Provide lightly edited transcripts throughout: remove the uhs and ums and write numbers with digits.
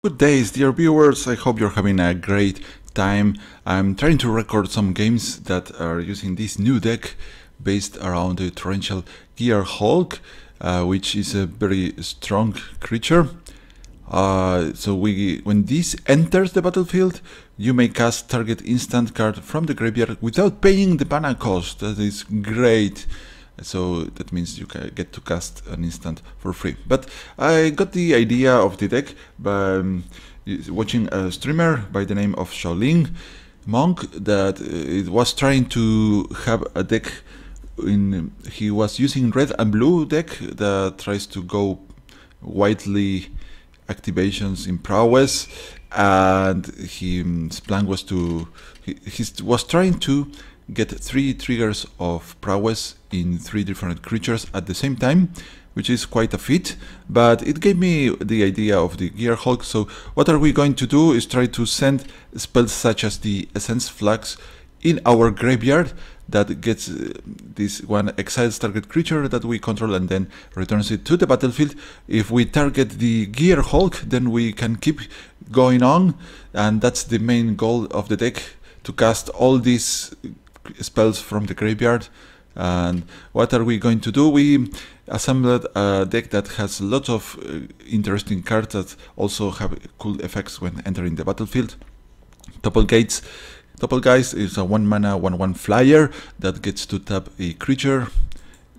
Good days, dear viewers. I hope you're having a great time. I'm trying to record some games that are using this new deck based around the Torrential Gearhulk, which is a very strong creature. When this enters the battlefield, you may cast target instant card from the graveyard without paying the mana cost. That is great. So that means you can get to cast an instant for free. But I got the idea of the deck by watching a streamer by the name of Shaolin Monk that it was trying to have a deck he was using red and blue deck that tries to go widely activations in prowess, and his plan was he was trying to get 3 triggers of prowess in 3 different creatures at the same time, which is quite a feat, but it gave me the idea of the Gearhulk. So what are we going to do is try to send spells such as the Essence Flux in our graveyard that gets this one exiles target creature that we control and then returns it to the battlefield. If we target the Gearhulk, then we can keep going on, and that's the main goal of the deck, to cast all these spells from the graveyard. And what are we going to do? We assembled a deck that has a lot of interesting cards that also have cool effects when entering the battlefield. Topple Guys is a 1 mana 1/1 flyer that gets to tap a creature,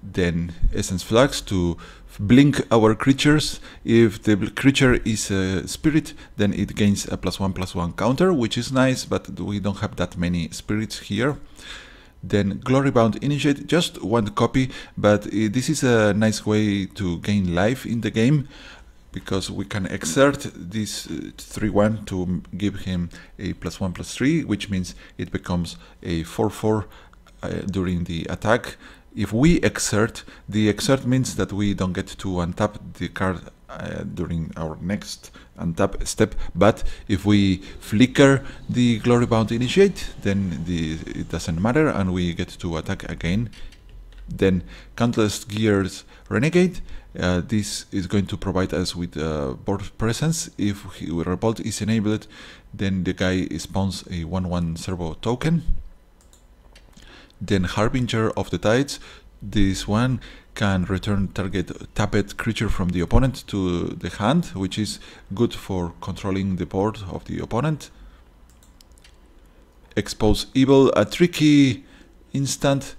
then Essence Flux to blink our creatures. If the creature is a spirit, then it gains a +1/+1 counter, which is nice, but we don't have that many spirits here. Then Glorybound Initiate, just 1 copy, but this is a nice way to gain life in the game, because we can exert this 3/1 to give him a +1/+3, which means it becomes a 4/4 during the attack. If we exert, the exert means that we don't get to untap the card during our next untap step, but if we flicker the Glorybound Initiate, then it doesn't matter and we get to attack again. Then Countless Gears Renegade, this is going to provide us with board presence. If Revolt is enabled, then the guy spawns a 1/1 servo token. Then Harbinger of the Tides, this one can return target tapped creature from the opponent to the hand, which is good for controlling the board of the opponent. Expose Evil, a tricky instant.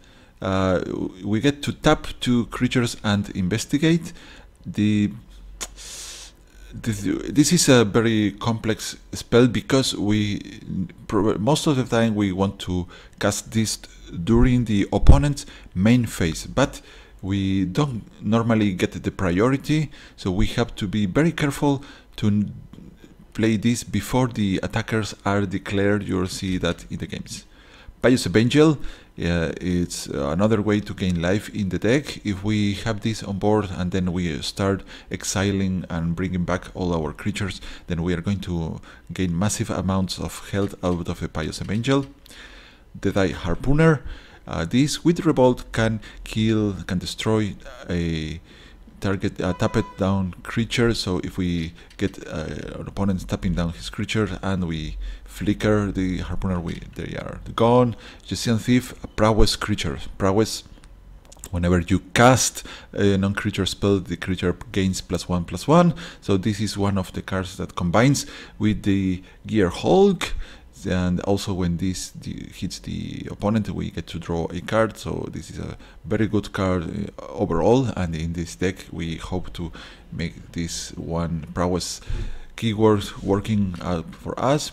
We get to tap 2 creatures and investigate. This is a very complex spell because most of the time we want to cast this during the opponent's main phase, but we don't normally get the priority, so we have to be very careful to play this before the attackers are declared. You'll see that in the games. Pious Evangel, it's another way to gain life in the deck. If we have this on board and then we start exiling and bringing back all our creatures, then we are going to gain massive amounts of health out of a Pious Evangel. Deadeye Harpooner, this with Revolt can destroy a target tapped down creature. So if we get our opponent tapping down his creature and we flicker the Harpooner, they are gone. Gypsian Thief, a prowess creature. Prowess, whenever you cast a non-creature spell, the creature gains +1/+1. So this is one of the cards that combines with the Gearhulk. And also when this hits the opponent, we get to draw a card. So this is a very good card overall, and in this deck we hope to make this one prowess keyword working out for us.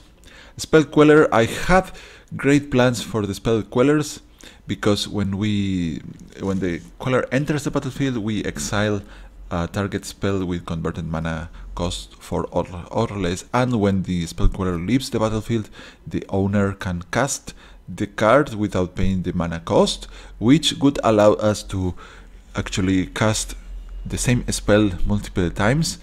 Spell Queller, I had great plans for the Spell Quellers, because when the Queller enters the battlefield, we exile a target spell with converted mana cost 4 or less, and when the Spell Queller leaves the battlefield, the owner can cast the card without paying the mana cost, which would allow us to actually cast the same spell multiple times,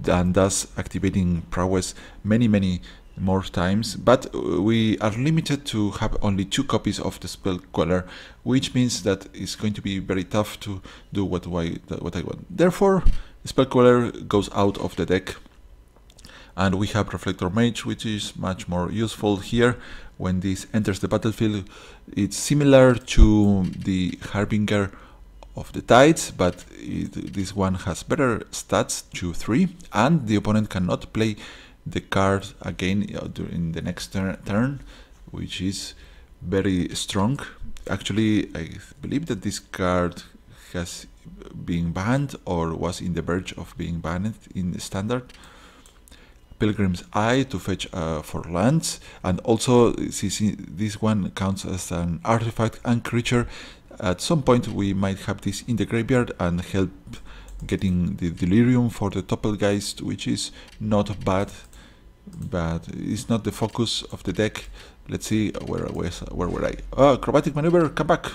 and thus activating prowess many more times. But we are limited to have only 2 copies of the Spell Queller, which means that it's going to be very tough to do what I want. Therefore, Spell Queller goes out of the deck. And we have Reflector Mage, which is much more useful here. When this enters the battlefield, it's similar to the Harbinger of the Tides, but this one has better stats, 2-3, and the opponent cannot play the card again during the next turn, which is very strong. Actually, I believe that this card has been banned or was in the verge of being banned in the standard. Pilgrim's Eye to fetch 4 lands, and also this one counts as an artifact and creature. At some point we might have this in the graveyard and help getting the Delirium for the Doppelgeist, which is not bad, but it's not the focus of the deck. Let's see, where were I? Acrobatic Maneuver, come back!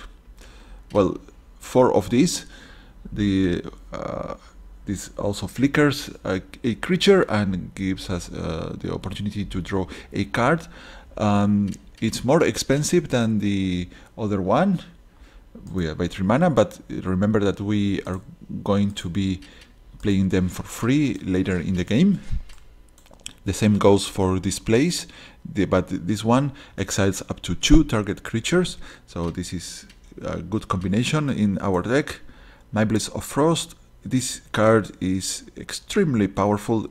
Well, 4 of these. This also flickers a creature and gives us the opportunity to draw a card. It's more expensive than the other one by 3 mana, but remember that we are going to be playing them for free later in the game. The same goes for displays, but this one exiles up to 2 target creatures, so this is a good combination in our deck. Niblis of Frost. This card is extremely powerful.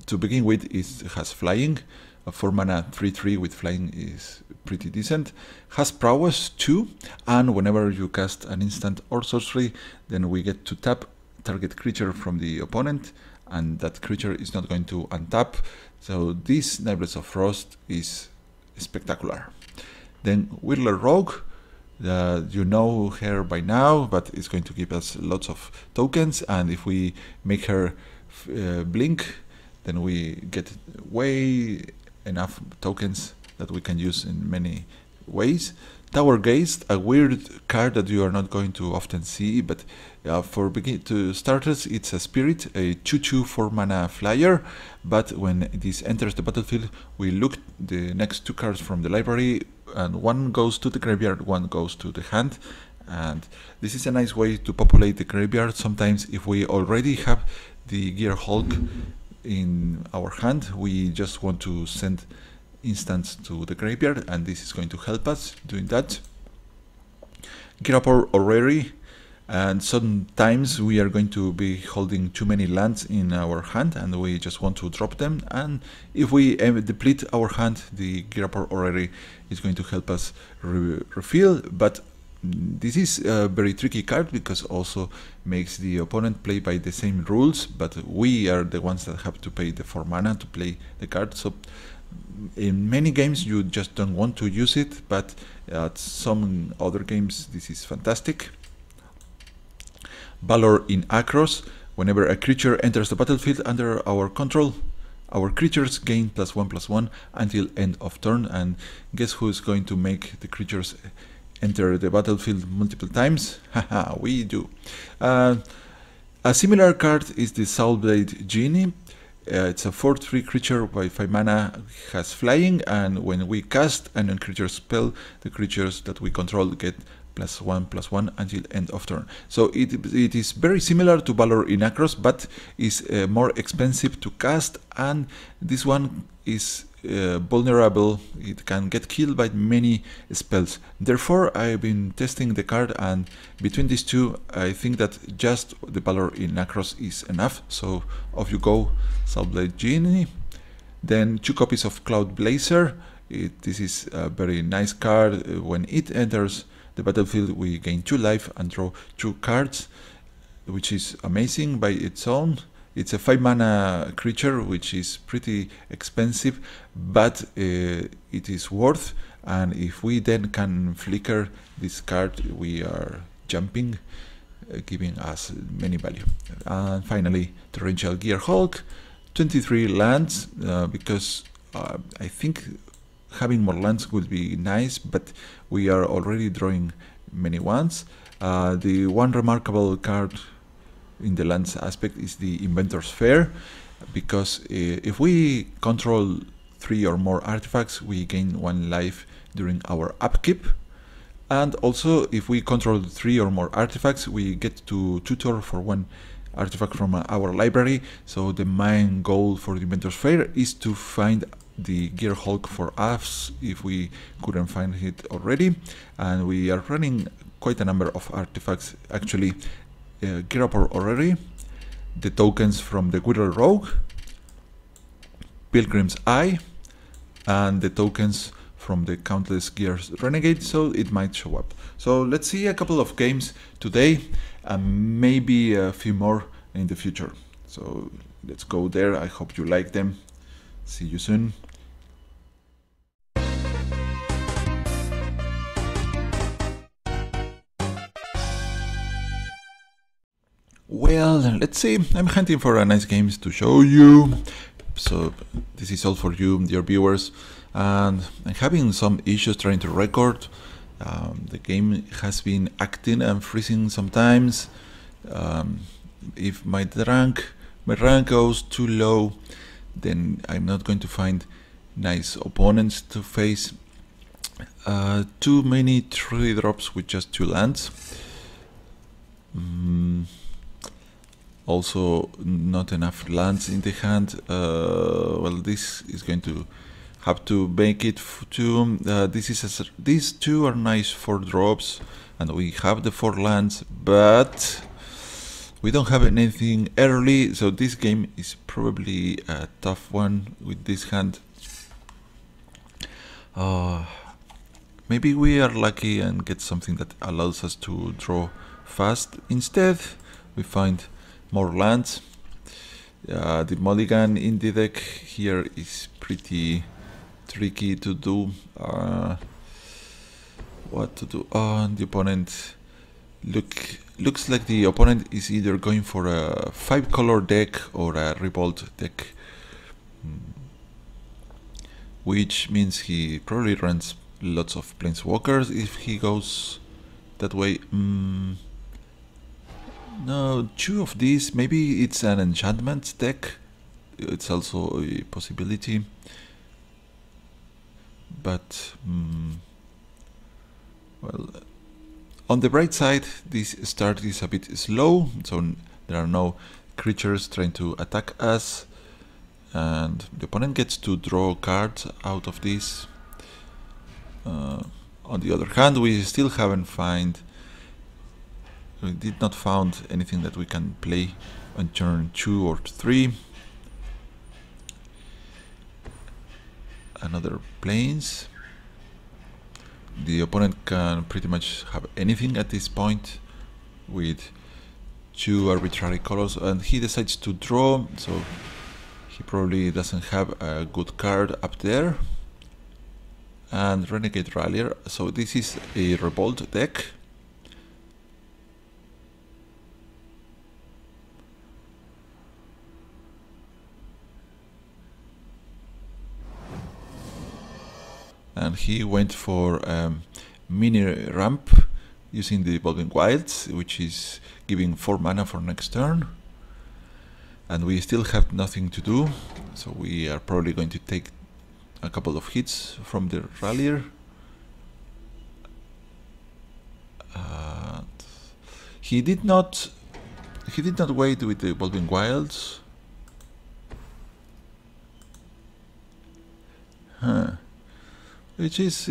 To begin with, it has flying. A 4 mana 3/3 with flying is pretty decent. Has prowess too, and whenever you cast an instant or sorcery, then we get to tap target creature from the opponent, and that creature is not going to untap. So this Niblis of Frost is spectacular. Then Whirler Rogue. You know her by now, but it's going to give us lots of tokens, and if we make her blink, then we get way enough tokens that we can use in many ways. Tower Gaze, a weird card that you are not going to often see, but for starters, it's a spirit, a 2/2 4 mana flyer, but when this enters the battlefield, we look the next 2 cards from the library, and 1 goes to the graveyard, 1 goes to the hand, and this is a nice way to populate the graveyard. Sometimes if we already have the Gearhulk in our hand, we just want to send instants to the graveyard, and this is going to help us doing that. Girapor Orrery, and sometimes we are going to be holding too many lands in our hand and we just want to drop them, and if we deplete our hand, the Girapor Orrery is going to help us refill. But this is a very tricky card because also makes the opponent play by the same rules, but we are the ones that have to pay the 4 mana to play the card. So in many games you just don't want to use it, but at some other games this is fantastic. Valor in Akros. Whenever a creature enters the battlefield under our control, our creatures gain +1/+1 until end of turn, and guess who is going to make the creatures enter the battlefield multiple times? Haha, we do. A similar card is the Soulblade Genie. It's a 4/3 creature by 5 mana, has flying, and when we cast a non-creature spell, the creatures that we control get +1/+1 until end of turn. So it is very similar to Valor in Akros, but is more expensive to cast, and this one is vulnerable. It can get killed by many spells. Therefore, I've been testing the card, and between these two, I think that just the Valor in Akros is enough. So off you go, Soulblade Genie. Then 2 copies of Cloud Blazer. This is a very nice card. When it enters the battlefield, we gain 2 life and draw 2 cards, which is amazing by its own. It's a 5 mana creature, which is pretty expensive, but it is worth, and if we then can flicker this card, we are jumping, giving us many value. And finally, Torrential Gearhulk, 23 lands, because I think having more lands would be nice, but we are already drawing many ones. The one remarkable card in the lands aspect is the Inventor's Fair, because if we control 3 or more artifacts, we gain 1 life during our upkeep, and also if we control 3 or more artifacts, we get to tutor for 1 artifact from our library. So the main goal for the Inventors Fair is to find the Gearhulk for us if we couldn't find it already, and we are running quite a number of artifacts actually gear up already. The tokens from the Whittle Rogue, Pilgrim's Eye, and the tokens from the Countless Gears Renegade, so it might show up. So let's see a couple of games today and maybe a few more in the future. So let's go there. I hope you like them. See you soon. Well, let's see. I'm hunting for a nice games to show you. So this is all for you, dear viewers. And I'm having some issues trying to record. The game has been acting and freezing sometimes. If my rank goes too low, then I'm not going to find nice opponents to face. Too many 3 drops with just 2 lands. Also not enough lands in the hand. Well, this is going to have to make it to these 2 are nice 4 drops, and we have the 4 lands, but we don't have anything early, so this game is probably a tough one with this hand. Maybe we are lucky and get something that allows us to draw fast. Instead, we find more lands. The mulligan in the deck here is pretty tricky to do. What to do? The opponent looks like the opponent is either going for a 5-color deck or a revolt deck, which means he probably runs lots of planeswalkers if he goes that way. No, 2 of these. Maybe it's an enchantment deck. It's also a possibility. But, well, on the bright side, this start is a bit slow, so there are no creatures trying to attack us, and the opponent gets to draw cards out of this. On the other hand, we still haven't we did not found anything that we can play on turn 2 or 3. Another planes. The opponent can pretty much have anything at this point with 2 arbitrary colors, and he decides to draw, so he probably doesn't have a good card up there. And Renegade Rallier, so this is a revolt deck. And he went for mini ramp using the Evolving Wilds, which is giving 4 mana for next turn. And we still have nothing to do, so we are probably going to take a couple of hits from the Rallier. He did not wait with the Evolving Wilds. Which is,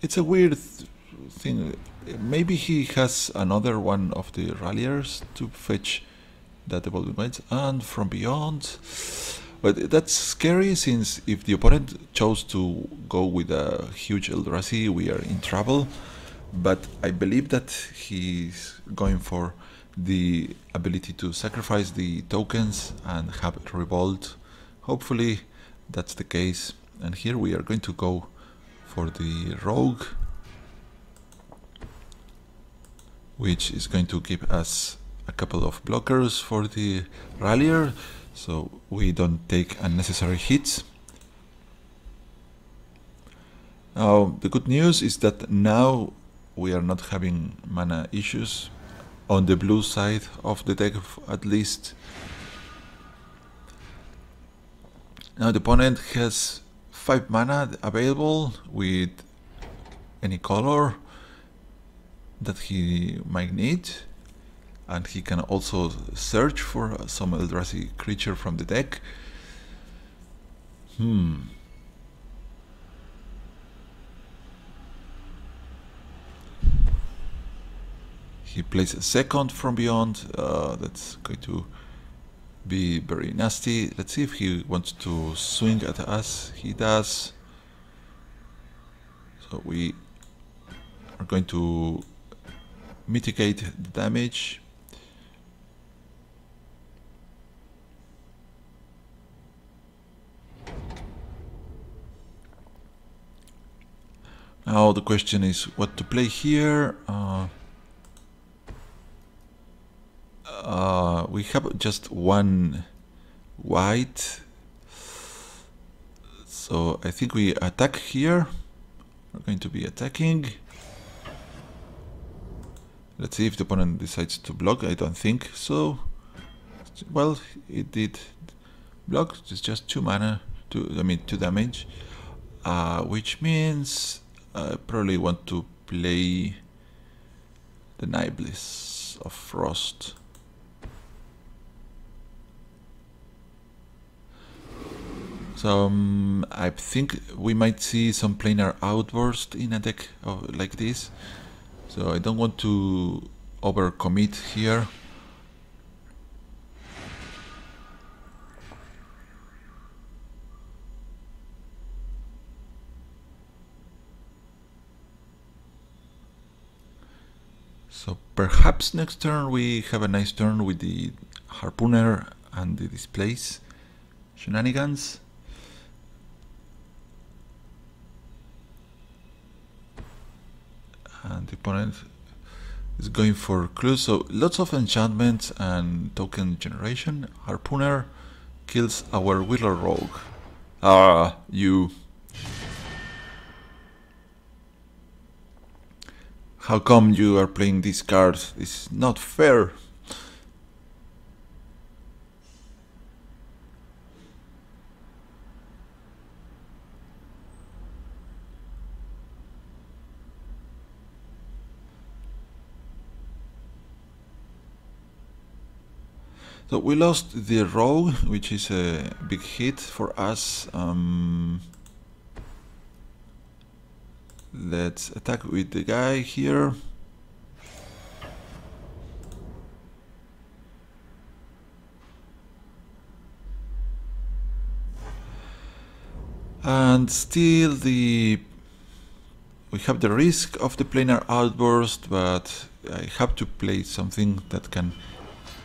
it's a weird thing. Maybe he has another one of the Ralliers to fetch that Evolving Wilds and from beyond. But that's scary, since if the opponent chose to go with a huge Eldrazi, we are in trouble. But I believe that he's going for the ability to sacrifice the tokens and have revolt. Hopefully that's the case. And here we are going to go for the rogue, which is going to give us a couple of blockers for the Rallier, so we don't take unnecessary hits. Now, the good news is that now we are not having mana issues on the blue side of the deck, at least. Now the opponent has 5 mana available with any color that he might need. and he can also search for some Eldrazi creature from the deck. He plays a second from beyond. That's going to be very nasty. Let's see if he wants to swing at us. He does. So we are going to mitigate the damage. Now the question is what to play here. We have just one white, so I think we attack here. We're going to be attacking. Let's see if the opponent decides to block. I don't think so. Well, it did block. It's just 2 mana, 2 damage, which means I probably want to play the Niblis of Frost. So I think we might see some planar outburst in a deck like this. So I don't want to overcommit here. So perhaps next turn we have a nice turn with the Harpooner and the Displace shenanigans. And the opponent is going for clues, so lots of enchantments and token generation. Harpooner kills our Wheeler Rogue. You. How come you are playing this card? This is not fair. So we lost the Rogue, which is a big hit for us. Let's attack with the guy here. And still we have the risk of the planar outburst, but I have to play something that can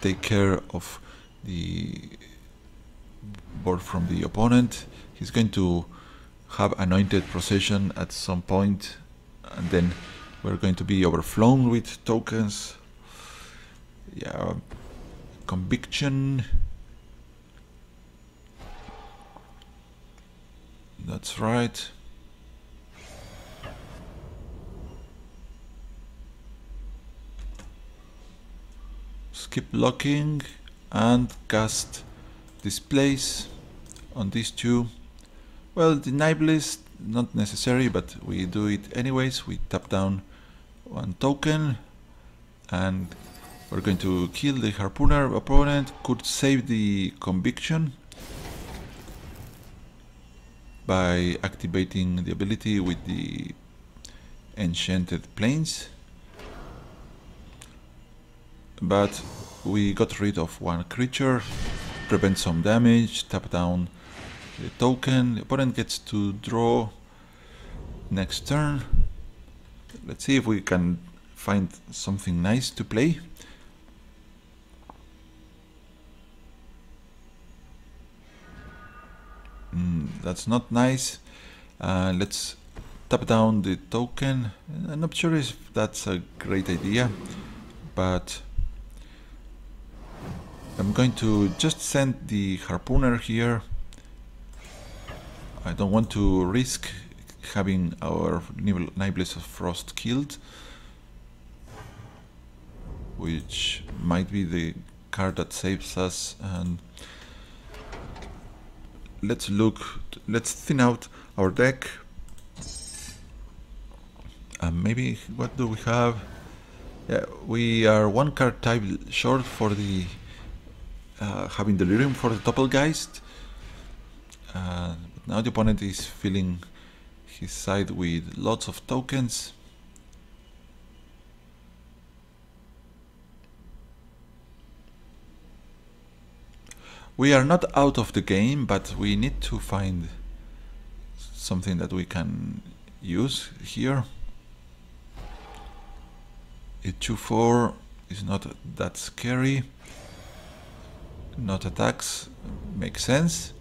take care of the board from the opponent. He's going to have Anointed Procession at some point, and then we're going to be overflown with tokens. Yeah, Conviction. That's right. Skip blocking and cast Displace on these two. Well, the Niblis not necessary, but we do it anyways. We tap down 1 token and we're going to kill the Harpooner. Opponent could save the Conviction by activating the ability with the Enchanted Plains. But we got rid of 1 creature, prevent some damage, tap down the token. The opponent gets to draw next turn. Let's see if we can find something nice to play. That's not nice. Let's tap down the token. I'm not sure if that's a great idea, but I'm going to just send the Harpooner here. I don't want to risk having our Niblis of Frost killed, which might be the card that saves us. And let's thin out our deck. Maybe, what do we have? Yeah, we are one card type short for the having Delirium for the Doppelgeist. But now the opponent is filling his side with lots of tokens. We are not out of the game, but we need to find something that we can use here. A 2/4 is not that scary. Not attacks makes sense,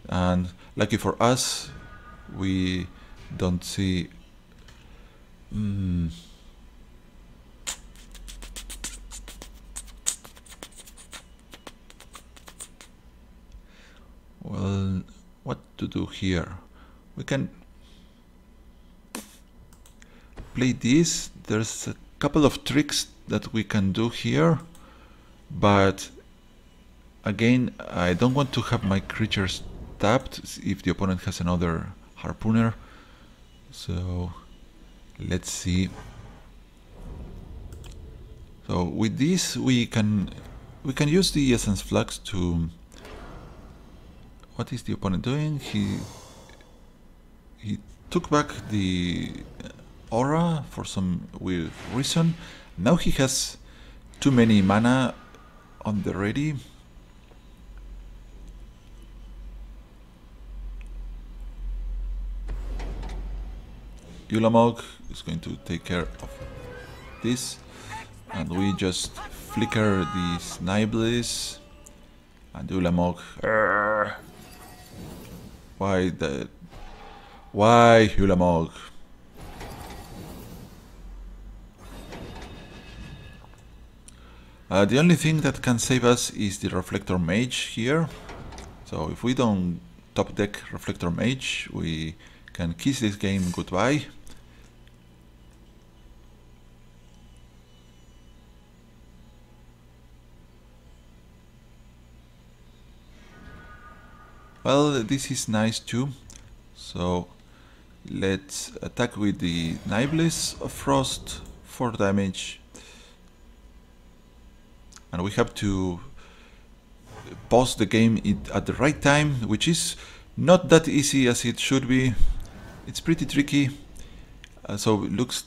and lucky for us, we don't see. Well, what to do here? We can play this. There's a couple of tricks that we can do here, but again, I don't want to have my creatures tapped if the opponent has another harpooner. So let's see. So with this we can use the Essence Flux to. What is the opponent doing? He took back the aura for some weird reason. Now he has too many mana on the ready. Ulamog is going to take care of this, and we just flicker these Niblis and Ulamog. Why Ulamog? The only thing that can save us is the Reflector Mage here. So if we don't top deck Reflector Mage, we can kiss this game goodbye. Well, this is nice too. So let's attack with the Niblis of Frost, 4 damage. And we have to pause the game at the right time, which is not that easy as it should be. It's pretty tricky. So it looks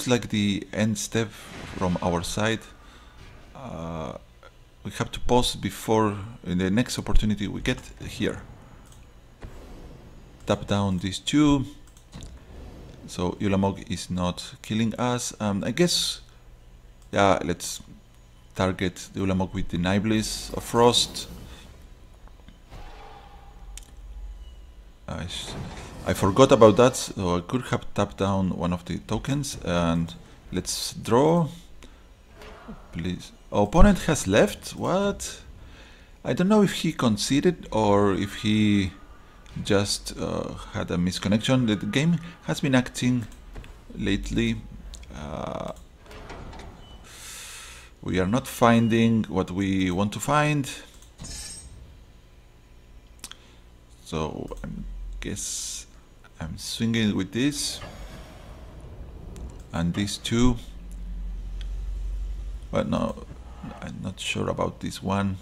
like the end step from our side. We have to pause before in the next opportunity we get here. Tap down these two. So Ulamog is not killing us. I guess, yeah, let's target the Ulamog with the Niblis of Frost. I forgot about that, so I could have tapped down one of the tokens, and let's draw. Please. Opponent has left? What? I don't know if he conceded or if he just had a misconnection. The game has been acting lately. We are not finding what we want to find. So I guess I'm swinging with this and these two. But no, I'm not sure about this one.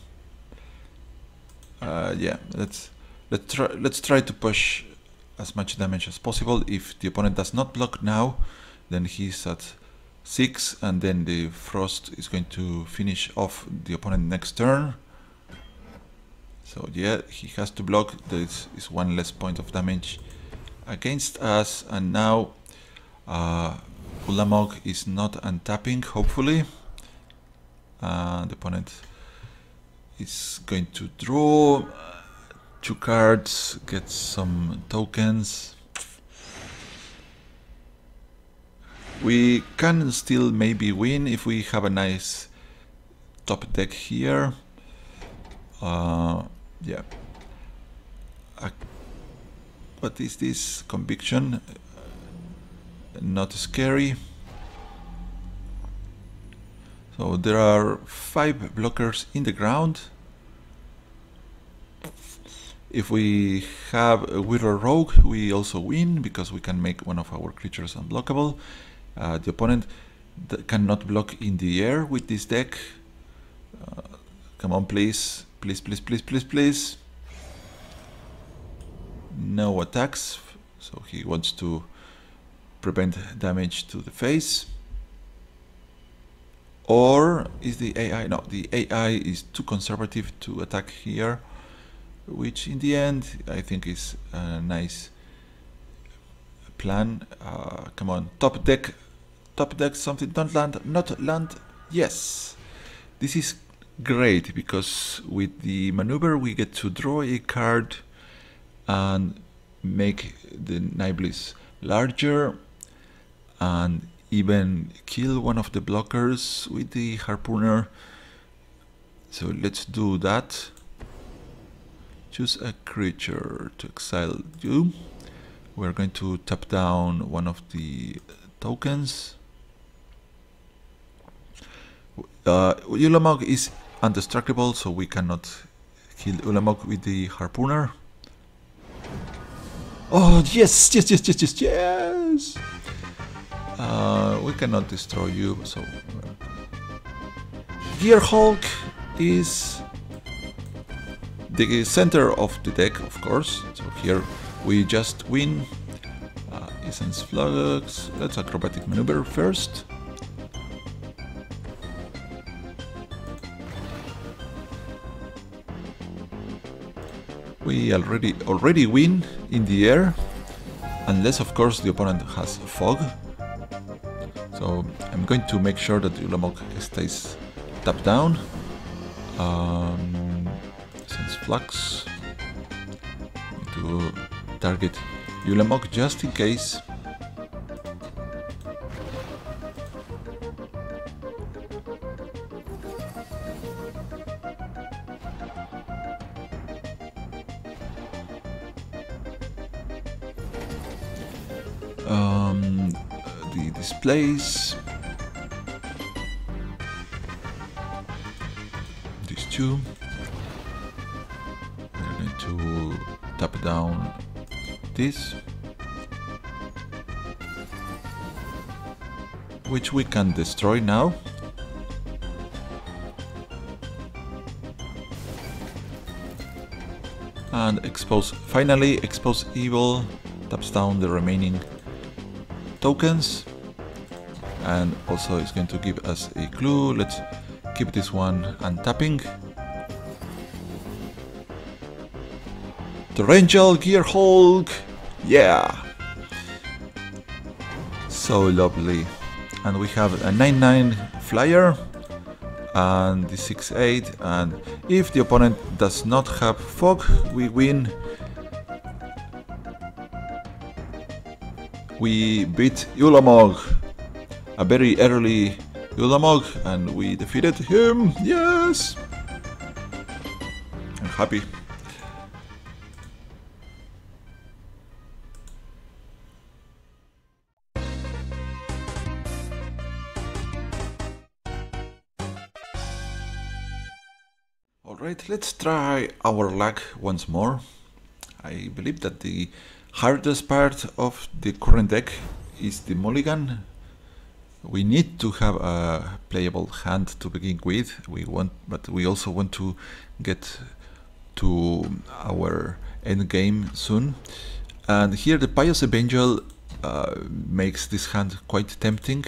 Yeah, let's try to push as much damage as possible. If the opponent does not block now, then he's at 6, and then the Frost is going to finish off the opponent next turn. So yeah, he has to block. This is one less point of damage against us, and now Ulamog is not untapping, hopefully. The opponent is going to draw 2 cards, get some tokens. We can still maybe win if we have a nice top deck here. Yeah. What is this? Conviction. Not scary. So there are 5 blockers in the ground. If we have a Whirler Rogue, we also win because we can make one of our creatures unblockable. The opponent cannot block in the air with this deck. Come on, please. Please, please, please, please, please. No attacks. So he wants to prevent damage to the face. Or is the AI? No, the AI is too conservative to attack here, which in the end I think is a nice plan. Come on, top deck, something. Don't land, not land. Yes, this is great because with the maneuver we get to draw a card and make the Niblis larger and even kill one of the blockers with the harpooner. So let's do that. Choose a creature to exile you. We're going to tap down one of the tokens. Ulamog is indestructible, so we cannot kill Ulamog with the harpooner. Oh yes, yes, yes, yes, yes, yes! We cannot destroy you, so Gearhulk is the center of the deck, of course. So here we just win. Essence Flux. Let's acrobatic maneuver first. We already win in the air, unless of course the opponent has fog. So I'm going to make sure that Ulamog stays tapped down. Sense Flux. Need to target Ulamog just in case. The displays, these two, we're going to tap down this, which we can destroy now. And finally expose evil, taps down the remaining tokens, and also it's going to give us a clue. Let's keep this one untapping. Torrential Gearhulk, yeah, so lovely. And we have a 9/9 flyer and the 6/8, and if the opponent does not have fog, we win. We beat Ulamog, a very early Ulamog, and we defeated him. Yes! I'm happy. Alright, let's try our luck once more. I believe that the hardest part of the current deck is the mulligan. We need to have a playable hand to begin with. But we also want to get to our end game soon. And here the Pious Evangel makes this hand quite tempting,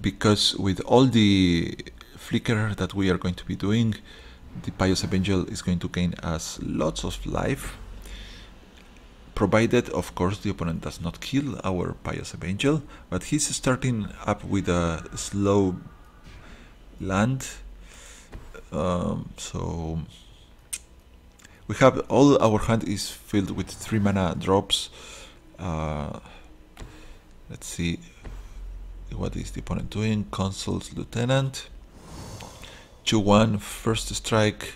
because with all the flicker that we are going to be doing, the Pious Evangel is going to gain us lots of life. Provided, of course, the opponent does not kill our Pious Evangel, but he's starting up with a slow land. So we have all our hand is filled with 3 mana drops. Let's see what is the opponent doing. Consul's Lieutenant, 2/1 first strike.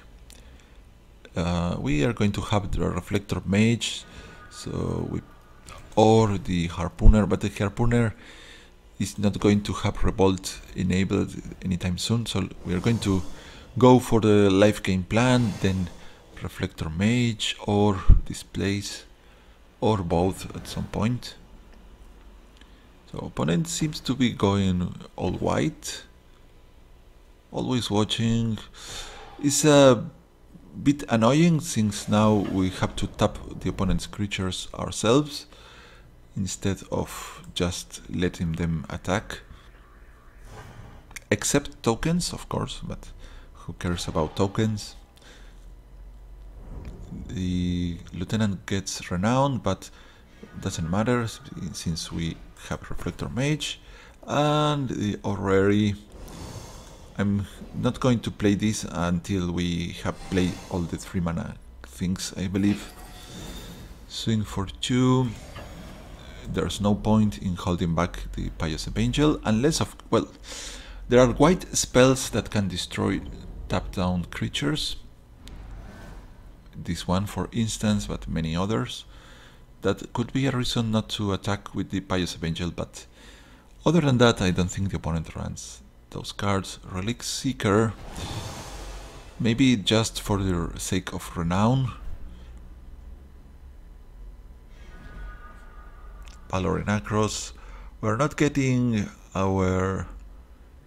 We are going to have the Reflector Mage. So or the harpooner, but the harpooner is not going to have Revolt enabled anytime soon, so we are going to go for the life gain plan, then Reflector Mage or Displace, or both at some point. So opponent seems to be going all white. Always watching. It's a bit annoying since now we have to tap the opponent's creatures ourselves instead of just letting them attack. Except tokens, of course, but who cares about tokens? The lieutenant gets renowned, but doesn't matter since we have Reflector Mage. And the Orrery, I'm not going to play this until we have played all the 3 mana things, I believe. Swing for 2. There's no point in holding back the Pious Evangel unless of, well, there are white spells that can destroy tap down creatures. This one for instance, but many others. That could be a reason not to attack with the Pious Evangel, but other than that I don't think the opponent runs those cards. Relic Seeker, maybe just for the sake of renown. Valor in Across. We're not getting our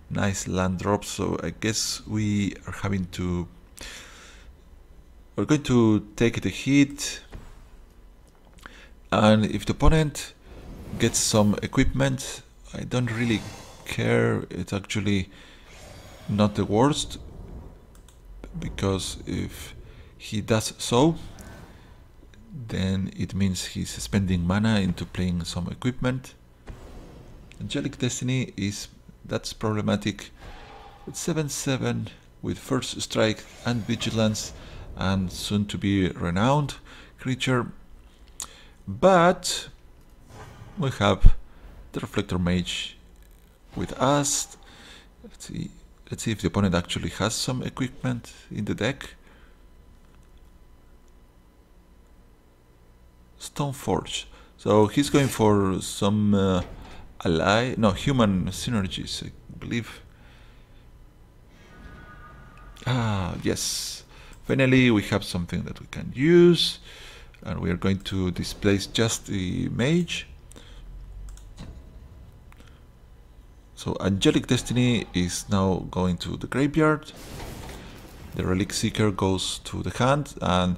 nice land drops, so I guess we are having to... We're going to take the hit, and if the opponent gets some equipment, I don't really care. It's actually not the worst, because if he does so, then it means he's spending mana into playing some equipment. Angelic Destiny that's problematic. It's 7/7 with First Strike and Vigilance and soon to be renowned creature, but we have the Reflector Mage with us. Let's see if the opponent actually has some equipment in the deck. Stoneforge. So he's going for some human synergies, I believe. Ah, yes. Finally, we have something that we can use, and we are going to displace just the mage. So Angelic Destiny is now going to the graveyard. The Relic Seeker goes to the hand, and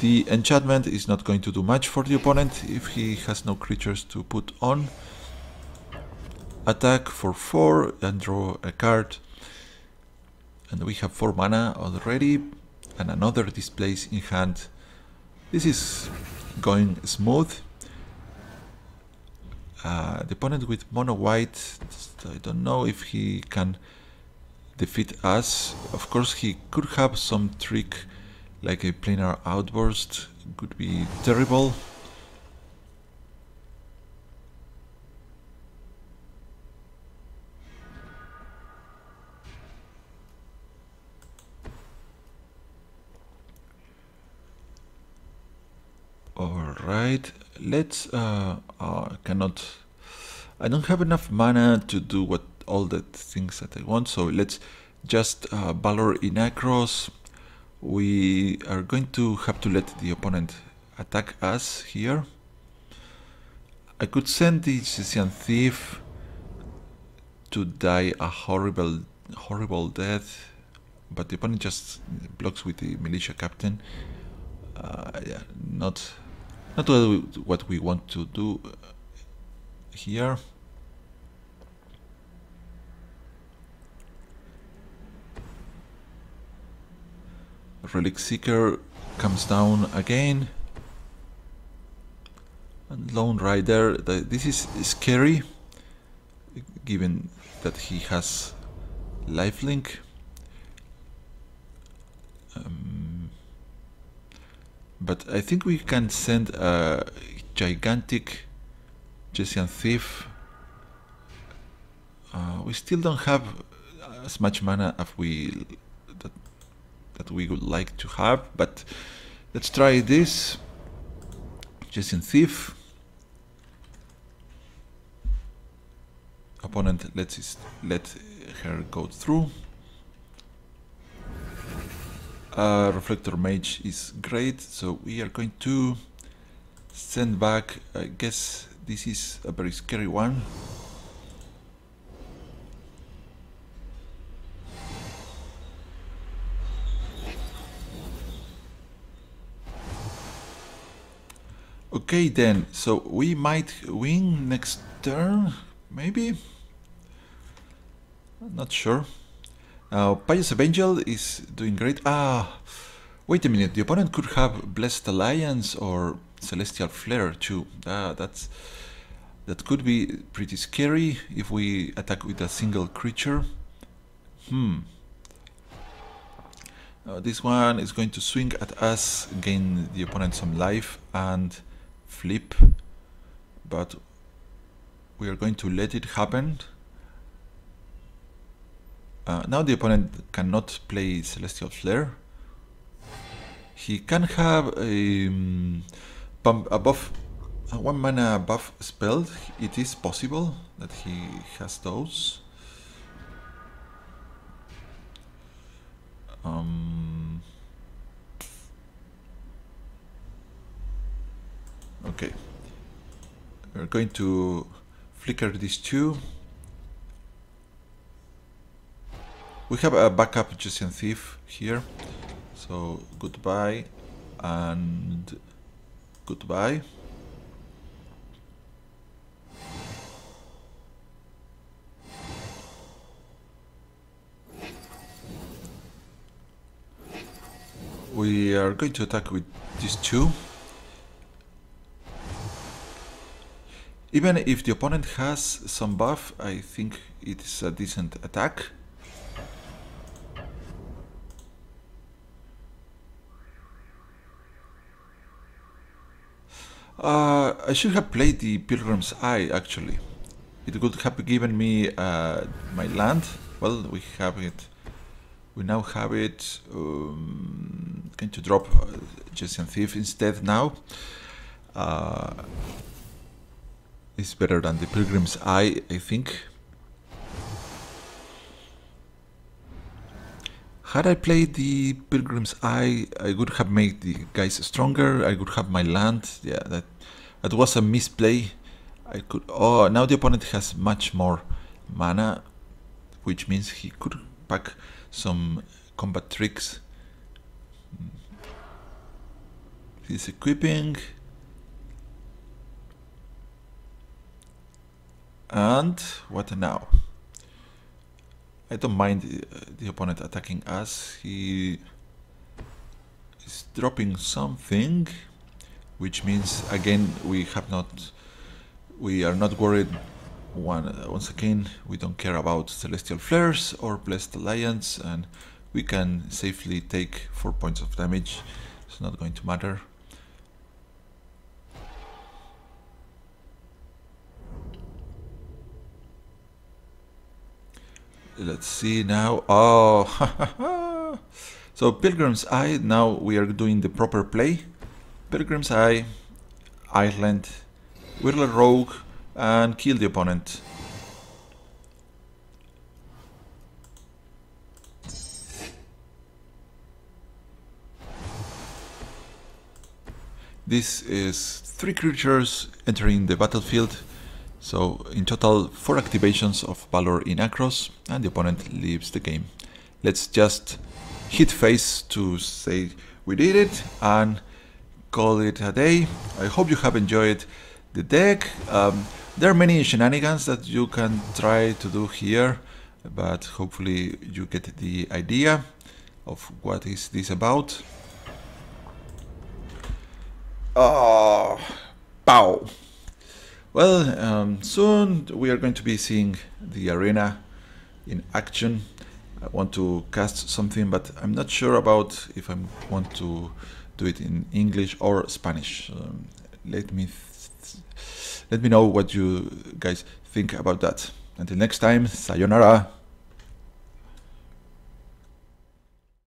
the enchantment is not going to do much for the opponent if he has no creatures to put on. Attack for 4 and draw a card. And we have 4 mana already, and another displace in hand. This is going smooth. The opponent with mono white, I don't know if he can defeat us. Of course he could have some trick like a planar outburst, could be terrible. Alright, let's I don't have enough mana to do all the things that I want, so let's just Valor in Across. We are going to have to let the opponent attack us here. I could send the Scythian Thief to die a horrible death, but the opponent just blocks with the Militia Captain. Yeah, not what we want to do here. Relic Seeker comes down again, and Lone Rider. This is scary, given that he has lifelink. But I think we can send a gigantic Scythian Thief. We still don't have as much mana as that we would like to have, but let's try this. Scythian Thief. Opponent let her go through. Reflector Mage is great, so we are going to send back. I guess this is a very scary one. Okay then, so we might win next turn, maybe? Not sure. Pious Evangel is doing great. Wait a minute, the opponent could have Blessed Alliance or Celestial Flare too. That could be pretty scary if we attack with a single creature. This one is going to swing at us, gain the opponent some life and flip, but we are going to let it happen. Now the opponent cannot play Celestial Flare. He can have a buff, a 1 mana buff spell. It is possible that he has those. Okay, we're going to flicker these two. We have a backup Jessian Thief here, so goodbye and goodbye. We are going to attack with these two. Even if the opponent has some buff, I think it is a decent attack. I should have played the Pilgrim's Eye actually. It would have given me my land. Well, we have it. We now have it. Going to drop Jessian Thief instead now. It's better than the Pilgrim's Eye, I think. Had I played the Pilgrim's Eye, I would have made the guys stronger. I would have my land. Yeah, that was a misplay. I could. Oh, now the opponent has much more mana, which means he could pack some combat tricks. He's equipping. And what now? I don't mind the opponent attacking us. He is dropping something, which means again we are not worried. Once again, we don't care about Celestial Flares or Blessed Alliance, and we can safely take 4 points of damage. It's not going to matter. Let's see now. Oh, so Pilgrim's Eye. Now we are doing the proper play. Pilgrim's Eye, Ireland, Whirler Rogue, and kill the opponent. This is 3 creatures entering the battlefield. So in total 4 activations of Valor in Acros, and the opponent leaves the game. Let's just hit face to say we did it and call it a day. I hope you have enjoyed the deck. There are many shenanigans that you can try to do here, but hopefully you get the idea of what is this about. Oh, pow! Well, soon we are going to be seeing the arena in action. I want to cast something, but I'm not sure about if I want to do it in English or Spanish. Let me know what you guys think about that. Until next time, sayonara!